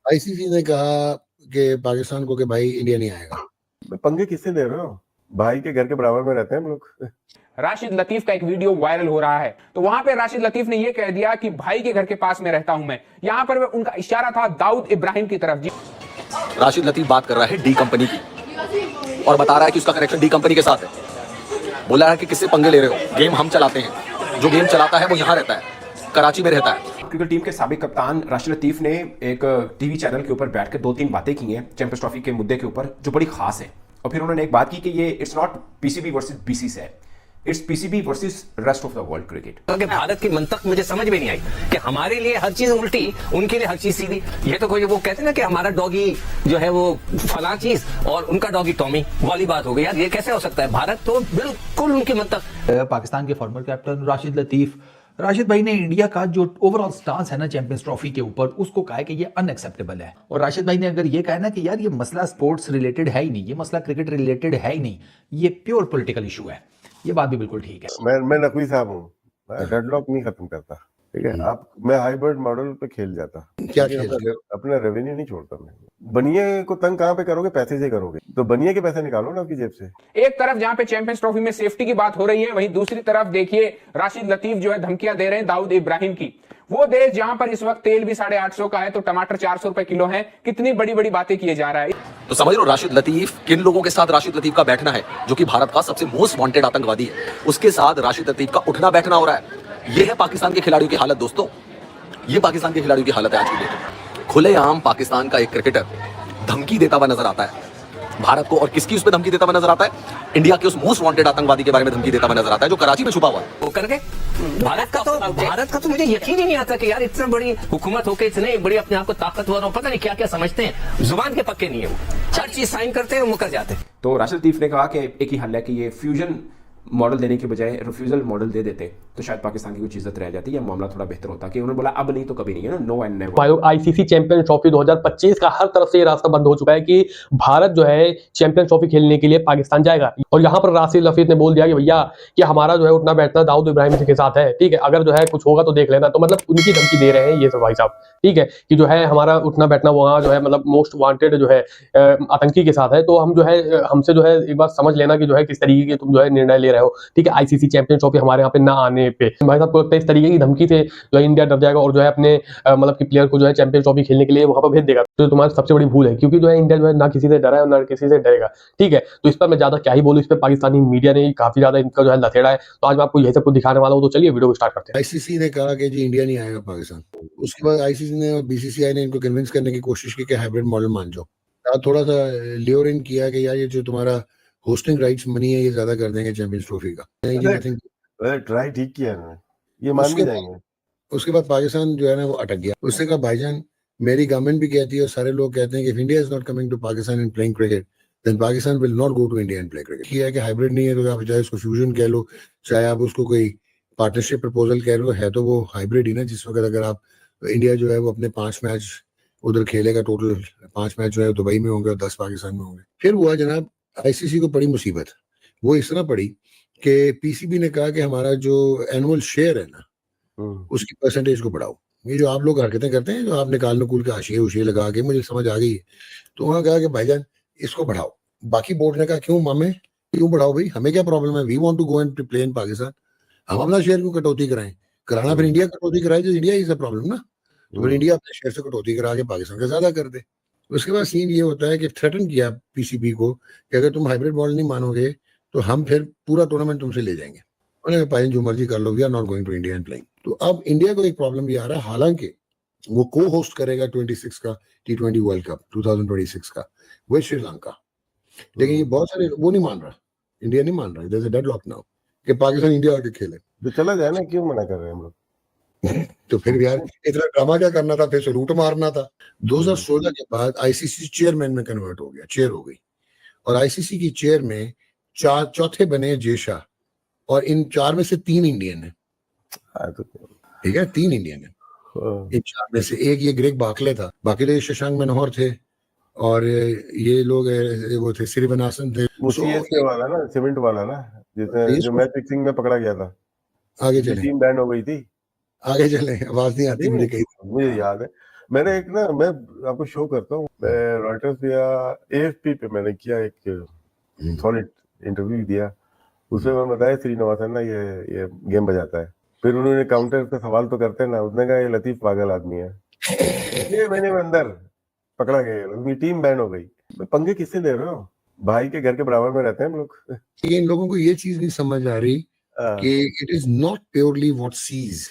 ICC ने कहा कि पाकिस्तान को कि भाई इंडिया नहीं आएगा। पंगे किससे ले रहे हो? भाई के घर के बराबर में रहते हैं हम लोग। राशिद लतीफ का एक वीडियो वायरल हो रहा है, तो वहां पे राशिद लतीफ ने यह कह दिया कि भाई के घर के पास में रहता हूं मैं। यहां पर उनका इशारा था दाऊद इब्राहिम की तरफ। जी, राशिद लतीफ बात कर रहा है डी कंपनी की और बता रहा है कि उसका कनेक्शन डी कंपनी के साथ है। बोला है कि किससे पंगे ले रहे हो, गेम हम चलाते हैं, जो गेम चलाता है वो यहाँ रहता है, कराची में रहता है। क्रिकेट टीम के साबिक कप्तान राशिद लतीफ ने एक टीवी चैनल के ऊपर बैठ के 2-3 बातें की हैं चैंपियंस ट्रॉफी के मुद्दे के ऊपर, जो बड़ी खास है। और फिर उन्होंने एक बात की कि ये it's not PCB versus BCC है, it's PCB versus rest of the world cricket. क्योंकि भारत की मंतक मुझे समझ में नहीं आई कि हमारे लिए हर चीज उल्टी, उनके लिए हर चीज सीधी। ये तो कोई वो कहते हैं ना कि हमारा डॉगी जो है वो फला चीज और उनका डॉगी टॉमी, वाली बात हो गई यार। ये कैसे हो सकता है? भारत तो बिल्कुल उनकी मंतक। पाकिस्तान के फॉर्मर कैप्टन राशिद लतीफ, राशिद भाई ने इंडिया का जो ओवरऑल स्टांस है ना चैंपियंस ट्रॉफी के ऊपर, उसको कहा है कि ये अनएक्सेप्टेबल है। और राशिद भाई ने अगर ये कहा ना कि यार ये मसला स्पोर्ट्स रिलेटेड है ही नहीं, ये मसला क्रिकेट रिलेटेड है ही नहीं, ये प्योर पॉलिटिकल इशू है, ये बात भी बिल्कुल ठीक है। मैं नकवी साहब हूँ, डेडलॉक नहीं खत्म करता, ठीक है। आप मैं हाइब्रिड मॉडल पे खेल जाता, क्या अपना रेवेन्यू नहीं छोड़ता मैं। बनिए को तंग कहाँ पे करोगे? पैसे से करोगे, तो बनिए के पैसे निकालो ना आपकी जेब से। एक तरफ जहां पे चैंपियंस ट्रॉफी में सेफ्टी की बात हो रही है, वहीं दूसरी तरफ देखिए राशिद लतीफ जो है धमकियां दे रहे हैं दाऊद इब्राहिम की। वो देश जहां पर इस वक्त तेल भी 850 का है, तो टमाटर 400 रुपए किलो है। कितनी बड़ी बड़ी बातें किए जा रहा है। तो समझ लो राशिद लतीफ किन लोगों के साथ राशिद लतीफ का बैठना है, जो कि भारत का सबसे मोस्ट वांटेड आतंकवादी है, उसके साथ राशिद लतीफ का उठना बैठना हो रहा है। ये है पाकिस्तान के खिलाड़ियों की हालत दोस्तों, ये पाकिस्तान के खिलाड़ियों की हालत है आज की डेट में। खुलेआम पाकिस्तान का एक क्रिकेटर धमकी देता हुआ नजर आता है भारत को, और किसकी उस पर धमकी देता हुआ नजर आता है? इंडिया के उस मोस्ट वांटेड आतंकवादी के बारे में धमकी देता हुआ नजर आता है, जो कराची में छुपा हुआ है। वो करके भारत का तो मुझे यकीन ही नहीं आता कि यार इतना बड़ी हुकूमत होकर इतने बड़ी अपने आप को ताकतवर और पता नहीं क्या क्या समझते हैं। जुबान के पक्के नहीं है, वो हर चीज साइन करते हैं और मुकर जाते हैं। तो राशिद लतीफ ने कहा कि एक ही हल है कि ये फ्यूजन मॉडल देने के बजाय रिफ्यूजल मॉडल दे देते तो शायद पाकिस्तान की कुछ इज्जत रह जाती है, मामला थोड़ा बेहतर होता। कि उन्होंने बोला अब नहीं तो कभी नहीं है ना, no and never. ICC champions trophy 2025 का हर तरफ से ये रास्ता बंद हो चुका है कि भारत जो है चैंपियंस ट्रॉफी खेलने के लिए पाकिस्तान जाएगा। और यहाँ पर राशिद लतीफ ने बोल दिया कि भैया कि हमारा जो है उठना बैठना दाऊद इब्राहिम के साथ है, ठीक है, अगर जो है कुछ होगा तो देख लेना। तो मतलब उनकी धमकी दे रहे हैं ये सब भाई साहब, ठीक है, कि जो है हमारा उठना बैठना वहाँ जो है मतलब मोस्ट वांटेड जो है आतंकी के साथ है। तो हम जो है हमसे जो है एक बार समझ लेना कि जो है किस तरीके के तुम जो है निर्णय ले रहे हो, ठीक है। आईसीसी चैंपियंस ट्रॉफी हमारे यहाँ पे ना आने पे भाई साहब को लगता है इस तरीके की धमकी से जो है इंडिया डर जाएगा और जो है अपने मतलब कि प्लेयर को जो है चैंपियंस ट्रॉफी खेलने के लिए वहां पर भेज देगा। तो तुम्हारी सबसे बड़ी भूल है, क्योंकि जो है इंडिया जो है ना किसी से डरा है और ना किसी से डरेगा, ठीक है। तो इस पर मैं ज्यादा क्या ही बोलूं, इस पर पाकिस्तानी मीडिया ने काफी ज्यादा इनका जो है लथेड़ा है। तो आज मैं आपको यही सब कुछ दिखाने वाला हूँ, तो चलिए वीडियो को स्टार्ट करते हैं। आईसीसी ने कहा कि जी इंडिया नहीं आएगा पाकिस्तान। उसके बाद आईसीसी ने और बीसीसीआई ने इनको कन्विंस करने की कोशिश की कि हाइब्रिड मॉडल मान जाओ। थोड़ा सा लियोर इन किया कि यार ये जो तुम्हारा होस्टिंग राइट्स मनी है ये ज्यादा कर देंगे चैंपियंस ट्रॉफी का। ट्राई ठीक किया है, ये मान भी जाएंगे। उसके बाद पाकिस्तान जो है ना वो अटक गया। उसने कहा भाईजान मेरी गवर्नमेंट भी कहती है और सारे लोग कहते हैं कि if India is not coming to Pakistan and playing cricket then Pakistan will not go to India and play cricket. किया है कि हाइब्रिड नहीं है तो आप चाहे उसको फ्यूजन कह लो, चाहे आप उसको कोई पार्टनरशिप प्रपोजल कह लो, है तो वो हाइब्रिड ही ना। जिस वक्त अगर आप इंडिया जो है वो अपने 5 मैच उधर खेलेगा, टोटल 5 मैच जो है दुबई में होंगे और 10 पाकिस्तान में होंगे। फिर हुआ जनाब आईसीसी को बड़ी मुसीबत, वो इस तरह पड़ी कि पीसीबी ने कहा कि हमारा जो एनुअल शेयर है ना उसकी परसेंटेज को बढ़ाओ। ये जो आप लोग हरकतें करते हैं, जो आप निकाल नकूल के हाशिए उशिए लगा के, मुझे समझ आ गई है। तो उन्होंने कहा कि भाईजान इसको बढ़ाओ। बाकी बोर्ड ने कहा क्यों मामे, क्यों बढ़ाओ भाई, हमें क्या प्रॉब्लम है, we want to go and play in Pakistan. हम अपना शेयर को कटौती कराना फिर इंडिया कटौती कराए तो इंडिया इज द प्रॉब्लम ना। तो फिर इंडिया अपने शेयर से कटौती करा के पाकिस्तान का ज्यादा कर दे। उसके बाद सीन ये होता है कि थ्रेटन किया पीसीबी को कि अगर तुम हाइब्रिड मॉडल नहीं मानोगे तो हम फिर पूरा टूर्नामेंट तुमसे ले जाएंगे। उन्होंने कहा जो मर्जी कर लो, we are not going to India and playing. तो अब इंडिया को एक प्रॉब्लम भी आ रहा है, हालांकि वो को होस्ट करेगा 26 का T20 वर्ल्ड कप 2026 का विद श्रीलंका, लेकिन ये बहुत सारे वो नहीं मान रहा, इंडिया नहीं मान रहा, there is a deadlock now कि पाकिस्तान इंडिया आके खेले। तो चला जाए ना, क्यों मना कर रहे हैं हम लोग? तो फिर यार इतना ड्रामा क्या करना था, फिर से रूट मारना था। 2016 के बाद आईसीसी चेयरमैन में कन्वर्ट हो गया, चेयर हो गई, और आईसीसी की चेयर में चौथे बने जय शाह, और इन 4 में से 3 इंडियन है, ठीक है, 3 इंडियन है इन 4 में से। एक ये ग्रेग बाकले था, बाकी तो शशांक मनोहर थे, और ये लोग वो थे श्रीवनासन थे, वाला ना, सीमेंट वाला ना, जिसने जो मैच फिक्सिंग में पकड़ा गया था। आगे चले, टीम बैंड हो गई थी। आगे चले, आवाज नहीं आती मुझे कहीं, मुझे याद है। मैंने एक ना, मैं आपको शो करता हूँ, मैं रॉयटर्स या AFP पे मैंने किया एक सॉलिड इंटरव्यू दिया, उसमें मैं बताया श्रीनिवासन ना ये गेम बजाता है। फिर उन्होंने काउंटर पे सवाल तो करते ना, उसने कहा ये लतीफ पागल आदमी है। 6 महीने में अंदर पकड़ा गया, उनकी टीम बैन हो गई। पंगे किससे ले रहे हो? भाई के घर के बराबर में रहते हैं हम लोग। ये इन लोगों को ये चीज नहीं समझ आ रही कि it is not purely what sees,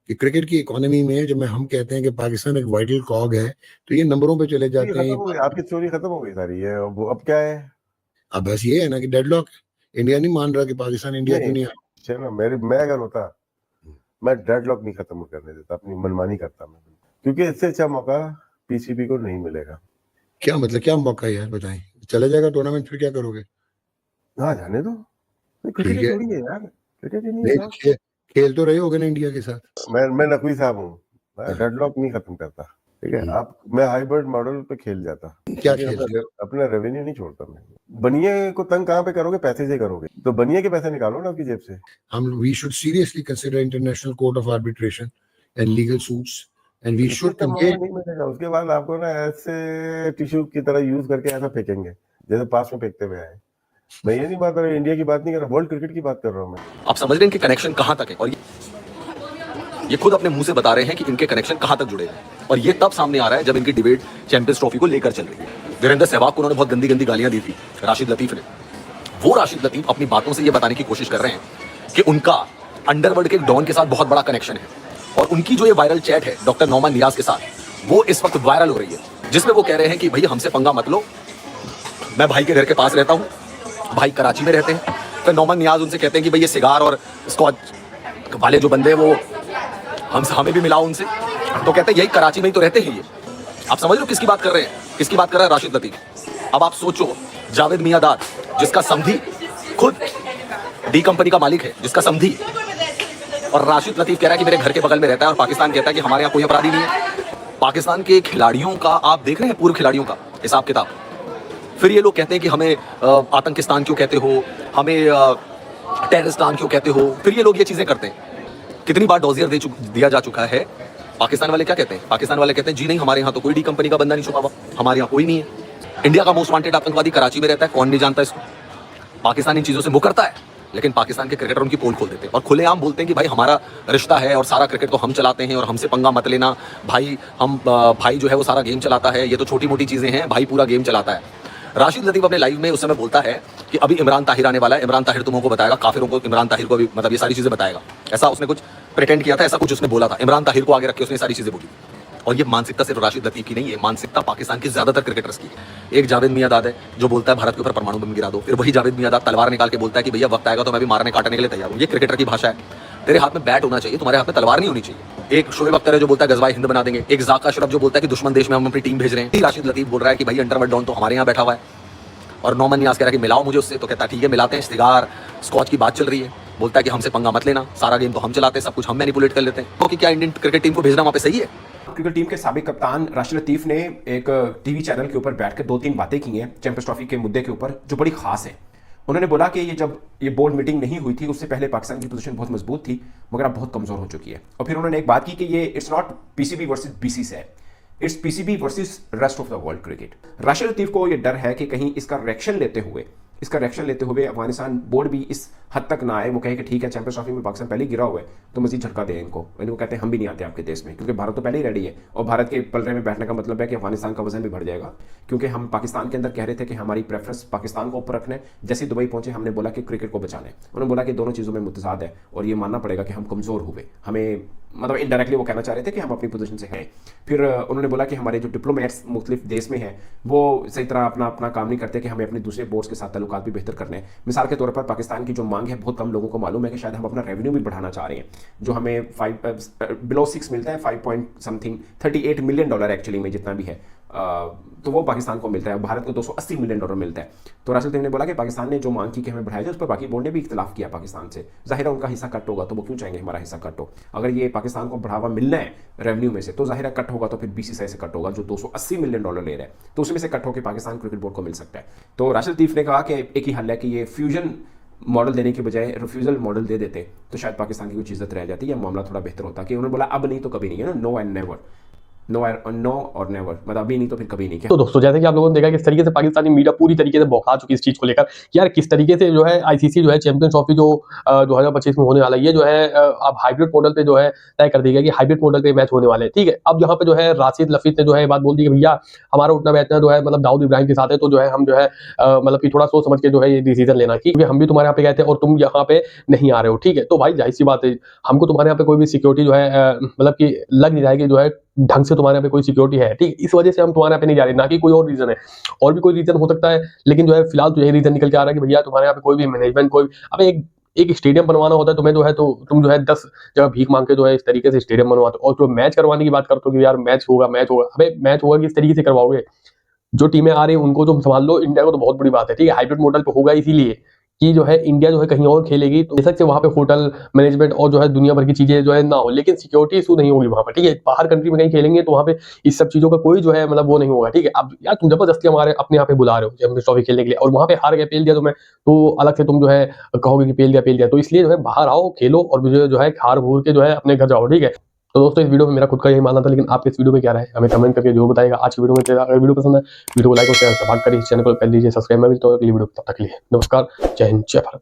कि क्रिकेट की इकोनॉमी में जब हम कहते हैं कि पाकिस्तान एक वाइटल कॉग है, तो ये नंबरों पे चले जाते खत्म हैं। हो गई, आपकी स्टोरी खत्म हो गई सारी। ये अब क्या है? अब बस ये है ना कि डेडलॉक, इंडिया नहीं मान रहा कि पाकिस्तान इंडिया क्यों नहीं है ना, मैं अगर होता, मैं डेडलॉक नहीं खत्म करने देता, अपनी मनमानी करता मैं, क्योंकि इससे अच्छा मौका PCB को नहीं मिलेगा। क्या मतलब, क्या मौका है यार, बताएं। चले जाएगा टूर्नामेंट, फिर क्या करोगे? हाँ, जाने दो, क्रिकेट ठीक है, थोड़ी है यार, क्रिकेट ही नहीं नहीं है। खेल तो रहे होगे ना इंडिया के साथ। मैं नकवी साहब हूँ, मैं डेडलॉक नहीं खत्म करता, ठीक है। आप, मैं हाइब्रिड मॉडल पे खेल जाता, क्या लेकिन खेलते? अपना रेवेन्यू नहीं छोड़ता मैं। बनिए को तंग कहाँ पे करोगे? पैसे से करोगे, तो बनिए के पैसे निकालो ना आपकी जेब से। we should seriously consider international court of arbitration and legal suits, and we should इसका मौका convey नहीं मिलेगा, उसके बाद आपको ना ऐसे टिश्यू की तरह यूज करके ऐसा फेंकेंगे जैसे पास में फेंकते हुए आए। मैं ये नहीं बात कर रहा, इंडिया की बात नहीं कर रहा, वर्ल्ड क्रिकेट की बात कर रहा हूँ मैं। आप समझ रहे हैं कि कनेक्शन कहां तक है, और ये खुद अपने मुंह से बता रहे हैं कि इनके कनेक्शन कहां तक जुड़े हैं। और ये तब सामने आ रहा है जब इनकी डिबेट चैंपियंस ट्रॉफी को लेकर चल रही है। वीरेंद्र सहवाग को उन्होंने बहुत गंदी गंदी गालियां दी थी राशिद लतीफ ने। वो राशिद लतीफ अपनी बातों से ये बताने की कोशिश कर रहे हैं कि उनका अंडरवर्ल्ड के डॉन के साथ बहुत बड़ा कनेक्शन है, और उनकी जो ये वायरल चैट है डॉक्टर नौमान नियाज के साथ, वो इस वक्त वायरल हो रही है, जिसमें वो कह रहे हैं कि भाई हमसे पंगा मत लो, मैं भाई के घर के पास रहता हूँ, भाई कराची में रहते हैं। फिर नौमान नियाज उनसे कहते हैं कि भाई ये सिगार और स्कॉच वाले जो बंदे वो हमें भी मिलाओ उनसे, तो कहते हैं यही कराची में ही तो रहते हैं ये। आप समझ लो किसकी बात कर रहे हैं, किसकी बात कर रहा है राशिद लतीफ। अब आप सोचो, जावेद मियांदाद जिसका समधी खुद डी कंपनी का मालिक है, जिसका समधी, और राशिद लतीफ कह रहा है कि मेरे घर के बगल में रहता है, और पाकिस्तान कहता है कि हमारे यहाँ कोई अपराधी नहीं है। पाकिस्तान के खिलाड़ियों का आप देख रहे हैं, पूर्व खिलाड़ियों का हिसाब किताब। फिर ये लोग कहते हैं कि हमें आतंकिस्तान क्यों कहते हो, हमें टेररिस्तान क्यों कहते हो। फिर ये लोग ये चीजें करते हैं। कितनी बार डोजियर दिया जा चुका है। पाकिस्तान वाले क्या कहते हैं? पाकिस्तान वाले कहते हैं जी नहीं, हमारे यहाँ तो कोई डी कंपनी का बंदा नहीं छुपा हुआ, हमारे यहाँ कोई नहीं है। इंडिया का मोस्ट वांटेड आतंकवादी कराची में रहता है, कौन नहीं जानता इसको। पाकिस्तान इन चीजों से मुकरता है, लेकिन पाकिस्तान के क्रिकेटर उनकी पोल खोल देते हैं और खुलेआम बोलते हैं कि भाई हमारा रिश्ता है और सारा क्रिकेट तो हम चलाते हैं और हमसे पंगा मत लेना भाई। भाई जो है वो सारा गेम चलाता है, ये तो छोटी मोटी चीजें हैं, भाई पूरा गेम चलाता है। राशिद लतीफ अपने लाइव में उस समय बोलता है कि अभी इमरान ताहिर आने वाला है, इमरान ताहिर तुमों को बताएगा, काफिरों को इमरान ताहिर को भी मतलब ये सारी चीजें बताएगा। ऐसा उसने कुछ प्रिटेंड किया था, ऐसा कुछ उसने बोला था। इमरान ताहिर को आगे रख के उसने सारी चीजें बोली। और ये मानसिकता सिर्फ राशिद लतीफ की नहीं है, मानसिकता पाकिस्तान के ज्यादातर क्रिकेटर्स की है। एक जावेद मियांदाद है जो बोलता है भारत के ऊपर परमाणु बम गिरा दो, फिर वही जावेद मियांदाद तलवार निकाल के बोलता है कि भैया वक्त आएगा तो मैं भी मारने काटने के लिए तैयार हूँ। ये क्रिकेटर की भाषा है। तेरे हाथ में बैट होना चाहिए, तुम्हारे हाथ में तलवार नहीं होनी चाहिए। एक शोएब अख्तर है जो बोलता है गजवाए हिंद बना देंगे, एक जाका अशरफ जो बोलता है कि दुश्मन देश में हम अपनी टीम भेज रहे हैं। राशिद लतीफ बोल रहा है कि भाई अंडरवर्ल्ड डॉन तो हमारे यहाँ बैठा हुआ है, और नौमान नियाज कह रहा है कि मिलाओ मुझे उससे, तो कहता है ठीक है मिलाते हैं। सिगार स्कॉच की बात चल रही है, बोलता है कि हमसे पंगा मत लेना, सारा गेम तो हम चलाते हैं, सब कुछ हम मैनिपुलेट कर लेते हैं। तो क्या इंडियन क्रिकेट टीम को भेजना वहाँ पे सही है? क्रिकेट टीम के साबिक कप्तान राशिद लतीफ ने एक टीवी चैनल के ऊपर बैठकर 2-3 बातें की हैं चैंपियंस ट्रॉफी के मुद्दे के ऊपर, जो बड़ी खास है। उन्होंने बोला कि ये जब ये बोर्ड मीटिंग नहीं हुई थी उससे पहले पाकिस्तान की पोजीशन बहुत मजबूत थी, मगर अब बहुत कमजोर हो चुकी है। और फिर उन्होंने एक बात की कि ये it's not PCB versus BCC है, it's PCB versus rest of the world cricket. Rashid Latif को ये डर है कि कहीं इसका रिएक्शन लेते हुए अफगानिस्तान बोर्ड भी इस हद तक ना आए, वो कहे कि ठीक है चैंपियंस ट्रॉफी में पाकिस्तान पहले गिरा हुआ है तो मजीद झटका दें इनको। वो कहते हैं हम भी नहीं आते आपके देश में, क्योंकि भारत तो पहले ही रेडी है, और भारत के पलड़े में बैठने का मतलब है कि अफगानिस्तान का वजन भी बढ़ जाएगा। क्योंकि हम पाकिस्तान के अंदर कह रहे थे कि हमारी प्रेफरेंस पाकिस्तान को ऊपर रखने, जैसे दुबई पहुंचे हमने बोला कि क्रिकेट को बचाने। उन्होंने बोला कि दोनों चीज़ों में मुतजाद है और ये मानना पड़ेगा कि हम कमज़ोर हुए, हमें मतलब इनडायरेक्टली वो कहना चाह रहे थे कि हम अपनी पोजीशन से हैं। फिर उन्होंने बोला कि हमारे जो डिप्लोमेट्स मुख्तलिफ देश में हैं वो सही तरह अपना काम नहीं करते, कि हमें अपने दूसरे बोर्ड्स के साथ ताल्लुकात भी बेहतर करने हैं। मिसाल के तौर पर पाकिस्तान की जो मांग है, बहुत कम लोगों को मालूम है कि शायद हम अपना रेवेन्यू भी बढ़ाना चाह रहे हैं, जो हमें बिलो 6 मिलता है, 5 पॉइंट समथिंग $38 मिलियन एक्चुअली में जितना भी है, तो वो पाकिस्तान को मिलता है। भारत को $280 मिलियन मिलता है। तो राशिद लतीफ ने बोला कि पाकिस्तान ने जो मांग की कि हमें बढ़ाया जाए, उस पर बाकी बोर्ड ने भी इख्तिलाफ किया पाकिस्तान से। जाहिर है उनका हिस्सा कट होगा, तो वो क्यों चाहेंगे हमारा हिस्सा कट हो? अगर ये पाकिस्तान को बढ़ावा मिलना है रेवेन्यू में से, तो जाहिर है कट होगा तो फिर बीसीसीआई से कट होगा, जो $280 मिलियन ले रहा है, तो उसमें से कट होकर पाकिस्तान क्रिकेट बोर्ड को मिल सकता है। तो राशिद लतीफ ने कहा कि एक ही हल है कि ये फ्यूजन मॉडल देने के बजाय रिफ्यूजल मॉडल दे देते तो शायद पाकिस्तान की कुछ इज्जत रह जाती है, मामला थोड़ा बेहतर होता। कि उन्होंने बोला अब नहीं तो कभी नहीं है ना, नो एंड नेवर। नो और नेवर, मतलब अभी नहीं तो फिर कभी नहीं। तो दोस्तों जैसे कि आप लोगों ने देखा किस तरीके से पाकिस्तानी मीडिया पूरी तरीके से बौखला चुकी इस चीज को लेकर कि यार किस तरीके से जो है आईसीसी जो है चैंपियंस ट्रॉफी जो 2025 में होने वाला है, ये जो है अब हाइब्रिड मॉडल पे जो है तय कर दिया गया कि हाइब्रिड मॉडल पे मैच होने वाले हैं। ठीक है, अब यहाँ पे जो है राशिद लफीद ने जो है बात बोल दी कि भैया हमारा उठना बैठना जो है मतलब दाऊद इब्राहिम के साथ है, तो जो है हम जो है मतलब कि थोड़ा सोच समझ के जो है ये डिसीजन लेना कि क्योंकि हम भी तुम्हारे यहाँ पे गए थे और तुम यहाँ पे नहीं आ रहे हो। ठीक है, तो भाई जाहिर सी बात है हमको तुम्हारे यहाँ पे कोई भी सिक्योरिटी जो है मतलब कि लग नहीं जाएगी, जो है ढंग से तुम्हारे यहाँ पे कोई सिक्योरिटी है। ठीक है, इस वजह से हम तुम्हारे यहाँ पे नहीं जा रहे, ना कि कोई और रीजन है। और भी कोई रीजन हो सकता है, लेकिन जो है फिलहाल तो यही रीजन निकल के आ रहा है कि भैया तुम्हारे यहाँ पे कोई भी मैनेजमेंट कोई अब एक स्टेडियम बनवाना होता है तुम्हें जो है, तो तुम जो है 10 जगह भीख मांग के जो है इस तरीके से स्टेडियम बनवाते हो। और जो मैच करवाने की बात करते हो कि यार मैच होगा, अबे मैच होगा किस तरीके से करवाओगे? जो टीमें आ रही है उनको तुम संभाल लो, इंडिया को तो बहुत बड़ी बात है। ठीक है, हाइब्रिड मॉडल पे होगा इसीलिए कि जो है इंडिया जो है कहीं और खेलेगी, तो बेशक से वहाँ पे होटल मैनेजमेंट और जो है दुनिया भर की चीजें जो है ना हो, लेकिन सिक्योरिटी इशू नहीं होगी वहाँ पे। ठीक है, बाहर कंट्री में कहीं खेलेंगे तो वहाँ पे इस सब चीजों का कोई जो है मतलब वो नहीं होगा। ठीक है, अब यार तुम जबरदस्ती हमारे अपने यहाँ पे बुला रहे हो चैंपियंस ट्रॉफी खेलने के लिए और वहाँ पे हार गए, पेल दिया तुम्हें, तो अलग से तुम जो है कहोगे कि पेल दिया। तो इसलिए जो है बाहर आओ, खेलो और मुझे जो है हार भूर के जो है अपने घर जाओ। ठीक है, तो दोस्तों इस वीडियो में मेरा खुद का यही मानना था, लेकिन आपके इस वीडियो में क्या राय है हमें कमेंट करके जरूर बताइएगा। आज की वीडियो में अगर वीडियो पसंद है वीडियो को लाइक और शेयर सब्सक्राइब करिए, चैनल को कर लीजिए सब्सक्राइब। मैं भी तो अगली वीडियो तब तक के लिए नमस्कार, जय हिंद, जय भारत।